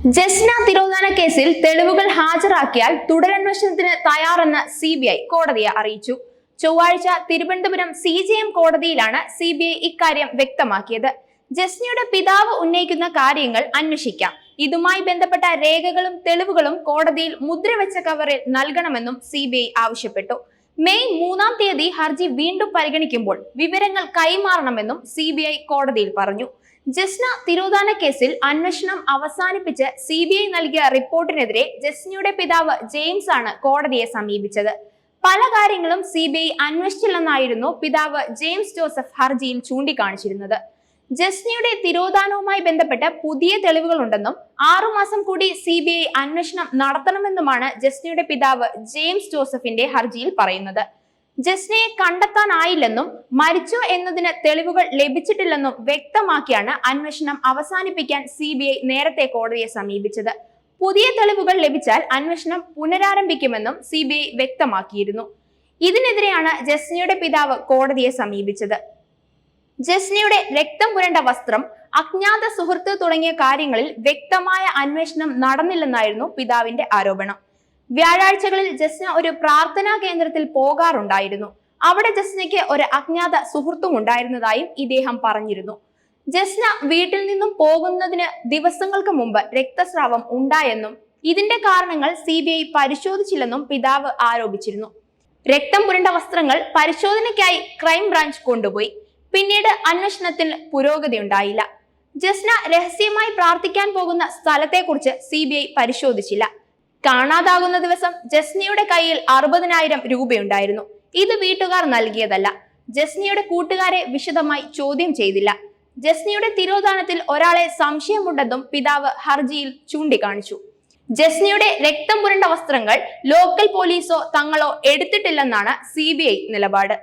ജസ്ന തിരോധാന കേസിൽ തെളിവുകൾ ഹാജരാക്കിയാൽ തുടരന്വേഷണത്തിന് തയ്യാറെന്ന് CBI കോടതിയെ അറിയിച്ചു. ചൊവ്വാഴ്ച തിരുവനന്തപുരം CJM കോടതിയിലാണ് CBI ഇക്കാര്യം വ്യക്തമാക്കിയത്. ജസ്നയുടെ പിതാവ് ഉന്നയിക്കുന്ന കാര്യങ്ങൾ അന്വേഷിക്കാം. ഇതുമായി ബന്ധപ്പെട്ട രേഖകളും തെളിവുകളും കോടതിയിൽ മുദ്രവെച്ച കവറിൽ നൽകണമെന്നും CBI ആവശ്യപ്പെട്ടു. മെയ് 3-ാം തീയതി ഹർജി വീണ്ടും പരിഗണിക്കുമ്പോൾ വിവരങ്ങൾ കൈമാറണമെന്നും CBI കോടതിയിൽ പറഞ്ഞു. ജസ്ന തിരോധാന കേസിൽ അന്വേഷണം അവസാനിപ്പിച്ച് CBI നൽകിയ റിപ്പോർട്ടിനെതിരെ ജസ്നയുടെ പിതാവ് ജെയിംസ് ആണ് കോടതിയെ സമീപിച്ചത്. പല കാര്യങ്ങളും CBI അന്വേഷിച്ചില്ലെന്നായിരുന്നു പിതാവ് ജെയിംസ് ജോസഫ് ഹർജിയിൽ ചൂണ്ടിക്കാണിച്ചിരുന്നത്. ജസ്നയുടെ തിരോധാനവുമായി ബന്ധപ്പെട്ട് പുതിയ തെളിവുകളുണ്ടെന്നും 6 മാസം കൂടി CBI അന്വേഷണം നടത്തണമെന്നുമാണ് ജസ്നയുടെ പിതാവ് ജെയിംസ് ജോസഫിന്റെ ഹർജിയിൽ പറയുന്നത്. ജസ്നയെ കണ്ടെത്താനായില്ലെന്നും മരിച്ചോ എന്നതിന് തെളിവുകൾ ലഭിച്ചിട്ടില്ലെന്നും വ്യക്തമാക്കിയാണ് അന്വേഷണം അവസാനിപ്പിക്കാൻ CBI നേരത്തെ കോടതിയെ സമീപിച്ചത്. പുതിയ തെളിവുകൾ ലഭിച്ചാൽ അന്വേഷണം പുനരാരംഭിക്കുമെന്നും CBI വ്യക്തമാക്കിയിരുന്നു. ഇതിനെതിരെയാണ് ജസ്നയുടെ പിതാവ് കോടതിയെ സമീപിച്ചത്. ജസ്നയുടെ രക്തം പുരണ്ട വസ്ത്രം, അജ്ഞാത സുഹൃത്ത് തുടങ്ങിയ കാര്യങ്ങളിൽ വ്യക്തമായ അന്വേഷണം നടന്നില്ലെന്നായിരുന്നു പിതാവിന്റെ ആരോപണം. വ്യാഴാഴ്ചകളിൽ ജസ്ന ഒരു പ്രാർത്ഥനാ കേന്ദ്രത്തിൽ പോകാറുണ്ടായിരുന്നു. അവിടെ ജസ്നയ്ക്ക് ഒരു അജ്ഞാത സുഹൃത്തും ഉണ്ടായിരുന്നതായും ഇദ്ദേഹം പറഞ്ഞിരുന്നു. ജസ്ന വീട്ടിൽ നിന്നും പോകുന്നതിന് ദിവസങ്ങൾക്ക് മുമ്പ് രക്തസ്രാവം ഉണ്ടായെന്നും ഇതിന്റെ കാരണങ്ങൾ CBI പരിശോധിച്ചില്ലെന്നും പിതാവ് ആരോപിച്ചിരുന്നു. രക്തം പുരണ്ട വസ്ത്രങ്ങൾ പരിശോധനയ്ക്കായി ക്രൈംബ്രാഞ്ച് കൊണ്ടുപോയി. പിന്നീട് അന്വേഷണത്തിൽ പുരോഗതി ഉണ്ടായില്ല. ജസ്ന രഹസ്യമായി പ്രാർത്ഥിക്കാൻ പോകുന്ന സ്ഥലത്തെക്കുറിച്ച് CBI പരിശോധിച്ചില്ല. കാണാതാകുന്ന ദിവസം ജസ്നയുടെ കയ്യിൽ 60,000 രൂപയുണ്ടായിരുന്നു. ഇത് വീട്ടുകാർ നൽകിയതല്ല. ജസ്നയുടെ കൂട്ടുകാരെ വിശദമായി ചോദ്യം ചെയ്തില്ല. ജസ്നയുടെ തിരോധാനത്തിൽ ഒരാളെ സംശയമുണ്ടെന്നും പിതാവ് ഹർജിയിൽ ചൂണ്ടിക്കാണിച്ചു. ജസ്നയുടെ രക്തം പുരണ്ട വസ്ത്രങ്ങൾ ലോക്കൽ പോലീസോ തങ്ങളോ എടുത്തിട്ടില്ലെന്നാണ് CBI നിലപാട്.